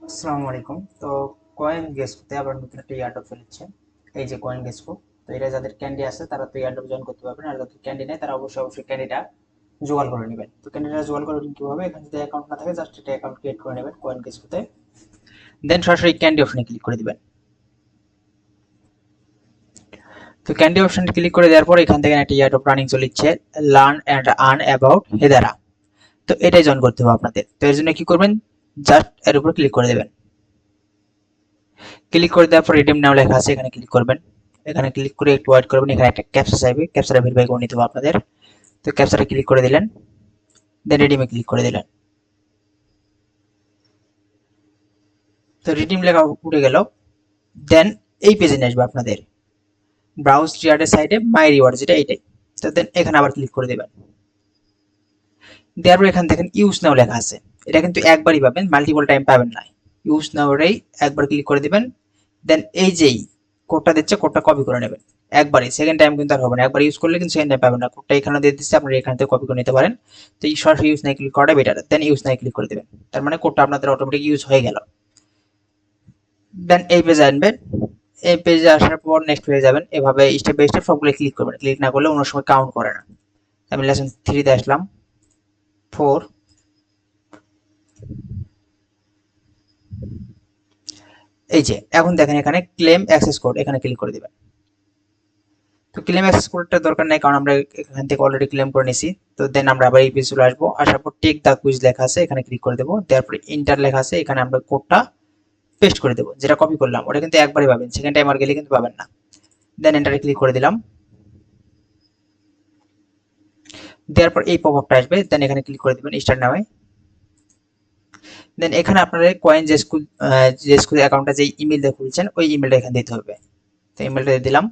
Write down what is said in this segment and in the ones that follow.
আসসালামু আলাইকুম। তো কয়েন গেসকোতে আবার নতুন একটা ইয়ারড্রপ চলেছে। এই যে কয়েন গেসকো। তো এটা যাদের ক্যান্ডি আছে তারা তো ইয়ারড্রপ জয়েন করতে পারবেন, আর যাদের ক্যান্ডি নেই তারা অবশ্যই ক্যান্ডিটা জোগাড় করে নেবেন। তো ক্যান্ডিটা জোগাড় করবেন কিভাবে? এখানে যদি অ্যাকাউন্ট না থাকে জাস্ট একটা অ্যাকাউন্ট ক্রিয়েট করে নেবেন কয়েন গেসকোতে, দেন সরাসরি ক্যান্ডি অপশনে ক্লিক করে দিবেন। তো ক্যান্ডি অপশনে ক্লিক করে দেওয়ার পর এখান থেকে একটা ইয়ারড্রপ রানিং চলেছে, লার্ন অ্যান্ড আর্ন অ্যাবাউট হেদারা। তো এটাই জয়েন করতে হবে আপনাদের। তো এর জন্য কি করবেন, জাস্ট এর উপর ক্লিক করে দেবেন। ক্লিক করে দেওয়ার পর রিডিম নাও লেখা আছে, এখানে ক্লিক করবেন। এখানে ক্লিক করে একটু ওয়েট করবেন, এখানে একটা ক্যাপচা চাইবে, ক্যাপচাটা ভেরিফাই করে নিতে হবে আপনাদের। তো ক্যাপচাটা ক্লিক করে দিলেন, দেন রিডিমে ক্লিক করে দিলেন। তো রিডিম লেখা উঠে গেল। দেন এই পেজে নিয়ে আসবে আপনাদের, ব্রাউজ রিওয়ার্ডের সাইডে মাই রিওয়ার্ড যেটা এইটাই। তো দেন এখানে আবার ক্লিক করে দেবেন। দেওয়ার পর এখানে দেখেন ইউজ নাও লেখা আছে, এটা কিন্তু একবারই পাবেন, মাল্টিপল টাইম পাবেন না। ইউজ নাওটাই একবার ক্লিক করে দিবেন। দেন এই যেই কোডটা দিচ্ছে কোডটা কপি করে নেবেন একবারই, সেকেন্ড টাইম কিন্তু আর হবে না। একবার ইউজ করলে কিন্তু সেকেন্ড টাইম পাবেন না। কোডটা এখানে দিয়ে দিচ্ছে, আপনারা এখান থেকে কপি করে নিতে পারেন। তো এই সরাসরি ইউজ নাই ক্লিক করাটা বেটার, দেন ইউজ নাই ক্লিক করে দেবেন। তার মানে কোডটা আপনাদের অটোমেটিক ইউজ হয়ে গেল। দেন এই পেজে আনবেন। এই পেজে আসার পর নেক্সট পেজে যাবেন, এভাবে স্টেপ বাই স্টেপ সবগুলো ক্লিক করবেন। ক্লিক না করলে অন্য সময় কাউন্ট করে না। আমি লেসন 3 তে আসলাম, 4। এই যে এখন দেখেন এখানে ক্লেম অ্যাক্সেস কোড, এখানে ক্লিক করে দিবেন। তো ক্লেম অ্যাক্সেস কোডটার দরকার নাই, কারণ আমরা এখান থেকে অলরেডি ক্লেম করে নিছি। তো দেন আমরা আবার এই পেজে চলে আসবো, আসার পর টেক দ্য কুইজ লেখা আছে, এখানে ক্লিক করে দেবো। তারপরে ইন্টার লেখা আছে, এখানে আমরা কোডটা পেস্ট করে দেবো, যেটা কপি করলাম ওটা কিন্তু একবারই পাবেন, সেকেন্ড টাইম আর গেলে কিন্তু পাবেন না। দেন এন্টারে ক্লিক করে দিলাম। দেওয়ার পর এই পপ আপটা আসবে, দেন এখানে ক্লিক করে দিবেন স্টার্ট নামে। দেন এখানে আপনারা কয়েন যে স্কুল অ্যাকাউন্টটা যে ইমেল দিয়ে খুলছেন ওই ইমেলটা এখানে দিতে হবে। তো ইমেলটা দিয়ে দিলাম।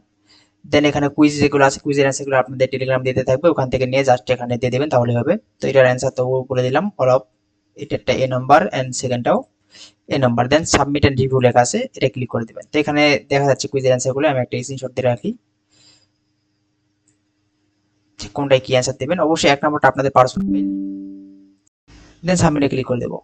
দেন এখানে কুইজ যেগুলো আছে কুইজের অ্যান্সারগুলো আপনাদের টেলিগ্রাম দিতে থাকবে, ওখান থেকে নিয়ে জাস্ট এখানে দিয়ে দেবেন, তাহলে হবে। তো এটার অ্যান্সার তো বলে দিলাম, অল অফ এটা এ নাম্বার এন্ড সেকেন্ডটাও এ number. Then submit and review লেখা আছে, এটা ক্লিক করে দিবেন। তো এখানে দেখা যাচ্ছে কুইজের অ্যান্সারগুলো, আমি একটা স্ক্রিনশট দিয়ে রাখি কোনটায় কি অ্যান্সার দেবেন। অবশ্যই এক নাম্বারটা আপনাদের পার্সোনাল মেইল। দেন সাবমিটে ক্লিক করে দেবো।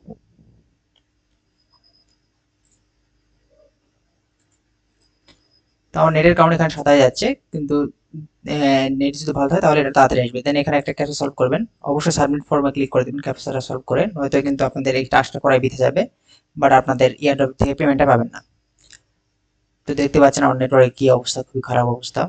তাও নেটের কারণে এখানে সাদা যাচ্ছে, কিন্তু নেট যদি ভালো থাকে তাহলে এটা তাড়াতাড়ি আসবে। দেন এখানে একটা ক্যাপচা সলভ করবেন, অবশ্যই সাবমিট ফর্মে ক্লিক করে দিবেন ক্যাপচাটা সলভ করে, নয়তো কিন্তু আপনাদের এই টাস্কটা করাই বিতে যাবে, বাট আপনাদের ইয়ারড্রপ থেকে পেমেন্টটা পাবেন না। তো দেখতে পাচ্ছেন আমার নেটওয়ার্কের কি অবস্থা, খুবই খারাপ অবস্থা।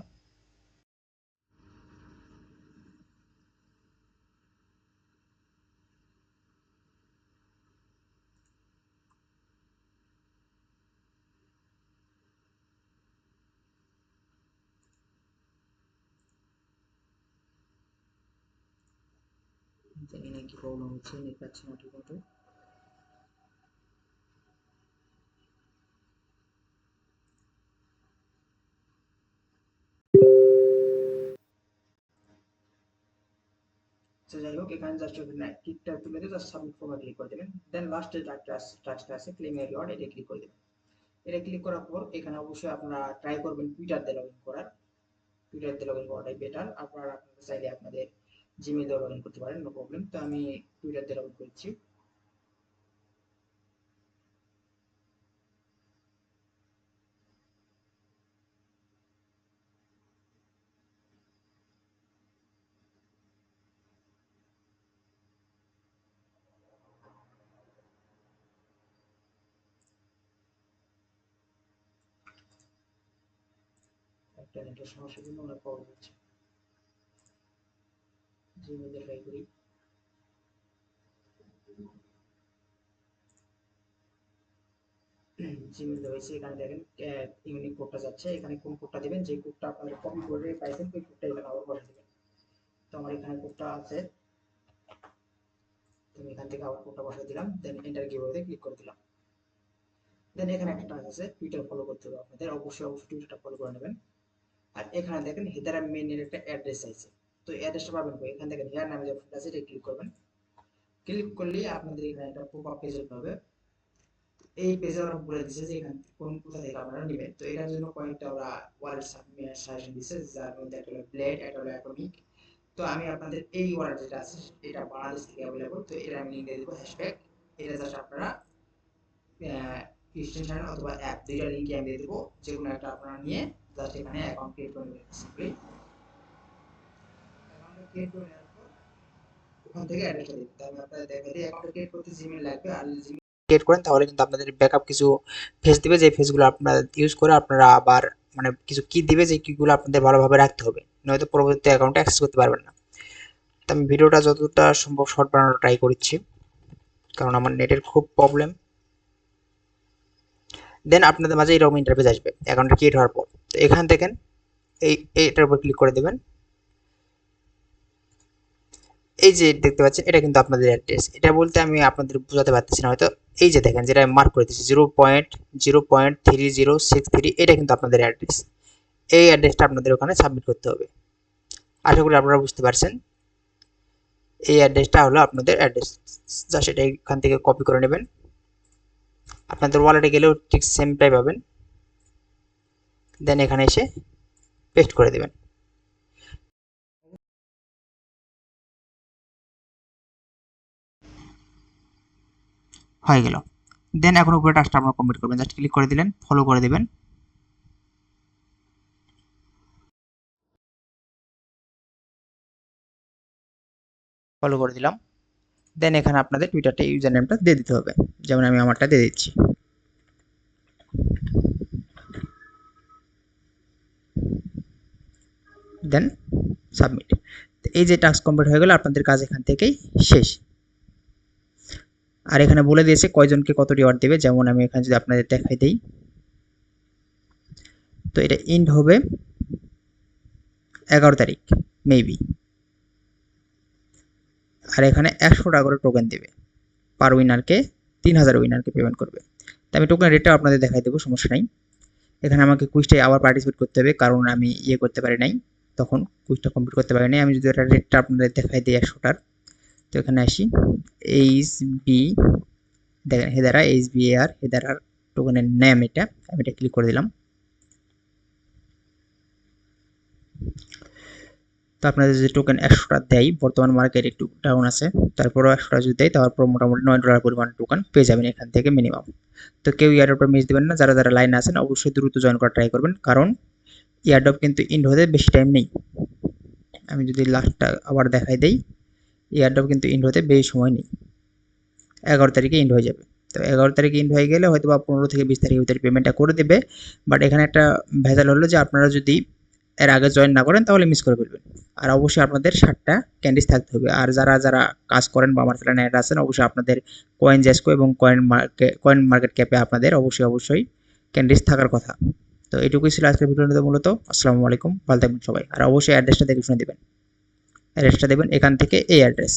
জানি না কি প্রবলেম হচ্ছে, নেট পাচ্ছি না ঠিক মতো। তো যাই হোক, এখানে জাস্ট টিকটা তুলে দিয়ে জাস্ট সাবমিট ফর্মে ক্লিক করে দেবেন। দেন লাস্টে টাস্কটা আছে ক্লেম এর রিওয়ার্ড, এটা ক্লিক করে দেবেন। এটা ক্লিক করার পর এখানে অবশ্যই আপনারা ট্রাই করবেন টুইটার দিয়ে লগ ইন করার। টুইটার দিয়ে লগ ইন করাটাই বেটার। আপনারা চাইলে আপনাদের জিমেল দিয়ে লগ ইন করতে পারেন, নো প্রবলেম। তো আমি টুইটার দিয়ে লগ ইন করছি। একটা নেটের সমস্যার জন্য অনেক প্রবলেম হচ্ছে। জিমেল দিয়ে ট্রাই করি। জিমেল দেওয়া হয়েছে, এখানে দেখেন ইউনিক কোডটা যাচ্ছে, এখানে কোন কোডটা দিবেন, যে কোডটা আপনারা কপি করে পাইছেন ওই কোডটা এখানে আবার বসে দিবেন। তো আমার এখানে কোডটা আছে, তো আমি এখান থেকে আবার কোডটা বসিয়ে দিলাম, দেন এন্টার কিবোর্ডে ক্লিক করে দিলাম। দেন এখানে একটা টাস্ক আছে, টুইটার ফলো করতে হবে আপনাদের, অবশ্যই টুইটারটা ফলো করে নেবেন। আর এখানে দেখেন হেদারা মেইনের একটা অ্যাড্রেস আছে। তো অ্যাড্রেসটা পাবেন কই? এখান থেকে হেয়ার নামে যে অপশনটা আছে এটা ক্লিক করবেন। ক্লিক করলে আপনাদের এখানে একটা পপ আপ পেজ হবে। এই পেজে ওরা বলে দিচ্ছে যে এখান থেকে কোথা থেকে আপনারা নেবেন। তো এটার জন্য কয়েকটা ওরা ওয়ালেট সাজেশন দিচ্ছে, যার মধ্যে একটা হলো ব্লেড, একটা হলো অ্যাটমিক। তো আমি আপনাদের এই ওয়ালেট যেটা আছে এটা বাংলাদেশ থেকে অ্যাভেলেবল, তো এটা আমি লিঙ্ক দিয়ে দেবো হ্যাশট্যাগ। এটা জাস্ট আপনারা এক্সটেনশন অথবা অ্যাপ দুইটা লিংক আমি দিয়ে দেবো, যে কোনো একটা আপনারা নিয়ে জাস্ট এখানে অ্যাকাউন্ট ক্রিয়েট করে নেবেন। সিম্পলি অ্যাকাউন্ট ক্রিয়েট করে নেওয়ার পর ওখান থেকে অ্যাড্রেসটা দিবেন। তাই আমি আপনাদের দেখাই দিই, অ্যাকাউন্ট ক্রিয়েট করতে জিমেইল লাগবে। আর জিমেইল ক্রিয়েট করেন তাহলে কিন্তু আপনাদের ব্যাকআপ কিছু ফেস দিবে, যে ফেসগুলো আপনারা ইউজ করে আপনারা আবার মানে কিছু কি দিবে, যে কিগুলো আপনাদের ভালোভাবে রাখতে হবে, নয়তো পরবর্তী অ্যাকাউন্টে অ্যাক্সেস করতে পারবেন না। তো আমি ভিডিওটা যতটা সম্ভব শর্ট বানানোর ট্রাই করছি, কারণ আমার নেটের খুব প্রবলেম। দেন আপনাদের মাঝে এরকম ইন্টারফেস আসবে অ্যাকাউন্ট ক্রিয়েট হওয়ার পর। তো এখান থেকে এইটার উপর ক্লিক করে দেবেন। এই যে দেখতে পাচ্ছেন এটা কিন্তু আপনাদের অ্যাড্রেস। এটা বলতে আমি আপনাদের বোঝাতে পারতেছি না হয়তো। এই যে দেখেন যেটা আমি মার্ক করে দিচ্ছি 0.0.3063, এটা কিন্তু আপনাদের অ্যাড্রেস। এই অ্যাড্রেসটা আপনাদের ওখানে সাবমিট করতে হবে। আশা করি আপনারা বুঝতে পারছেন। এই অ্যাড্রেসটা হলো আপনাদের অ্যাড্রেস। জাস্ট এটা এখান থেকে কপি করে নেবেন। আপনাদের ওয়ালেটে গেলেও ঠিক সেমটাই পাবেন। দেন এখানে এসে পেস্ট করে দেবেন। হয়ে গেল। দেন এখন উপরে টাস্কটা আপনারা কমপ্লিট করবেন। জাস্ট ক্লিক করে দিলেন, ফলো করে দেবেন। ফলো করে দিলাম। দেন এখানে আপনাদের টুইটারটা ইউজার নেমটা দিয়ে দিতে হবে, যেমন আমি আমারটা দিয়ে দিচ্ছি। দেন সাবমিট। এই যে টাস্ক কমপ্লিট হয়ে গেল, আপনাদের কাজ এখান থেকেই শেষ। আর এখানে বলে দিয়েছে কয়জনকে কত রিওয়ার্ড দেবে, যেমন আমি এখানে যদি আপনাদের দেখাই দিই, তো এটা এন্ড হবে 11 তারিখ মেবি। আর এখানে 100 টাকা করে টোকেন দেবে পার উইনারকে, 3000 উইনারকে পেমেন্ট করবে। তো আমি টোকেন রেটটাও আপনাদের দেখাই দেবো, সমস্যা নাই। এখানে আমাকে কুইজটাই আবার পার্টিসিপেট করতে হবে, কারণ আমি করতে পারি নাই, তখন কুইজটা কমপ্লিট করতে পারি নাই। আমি যদি এটা রেটটা আপনাদের দেখাই দিই 100টার, তো এখানে আসি HB, দেখেন হেদারা HBAR, হেদারার টোকেনের নেম এটা, আমি এটা ক্লিক করে দিলাম। তো আপনাদের যে টোকেন 100টা দেয়, বর্তমান মার্কেট একটু ডাউন আছে, তারপরেও 100টা যদি দেয় তারপর মোটামুটি $9 পরিমাণ টোকেন পেয়ে যাবেন এখান থেকে মিনিমাম। তো কেউ ইয়ারড্রপটা মিস দেবেন না, যারা যারা লাইনে আছেন অবশ্যই দ্রুত জয়েন করার ট্রাই করবেন, কারণ ইয়ারড্রপ কিন্তু ইন্ড হতে বেশি টাইম নেই। আমি যদি লাস্টটা আবার দেখাই দেই, ইয়ারড্রপ কিন্তু ইন্ড হতে বেশি সময় নেই, 11 তারিখে ইন্ড হয়ে যাবে। তো 11 তারিখে ইন্ড হয়ে গেলে হয়তো বা 15 থেকে 20 তারিখের ভিতরে পেমেন্টটা করে দেবে। বাট এখানে একটা ভেজাল হলো যে আপনারা যদি এর আগে জয়েন না করেন তাহলে মিস করে ফেলবেন। আর অবশ্যই আপনাদের 60টা ক্যান্ডিস থাকতে হবে। আর যারা যারা কাজ করেন বা আমার চ্যানেলে অ্যাড আছেন, অবশ্যই আপনাদের কয়েন জেসকো এবং কয়েন মার্কেট ক্যাপে আপনাদের অবশ্যই ক্যান্ডিস থাকার কথা। তো এটুকুই ছিল আজকের ভিডিওতে মূলত। আসসালামু আলাইকুম, ভালো থাকবেন সবাই। আর অবশ্যই অ্যাড্রেসটা দেখে শুনে দেবেন, অ্যাড্রেসটা দেবেন এখান থেকে, এই অ্যাড্রেস।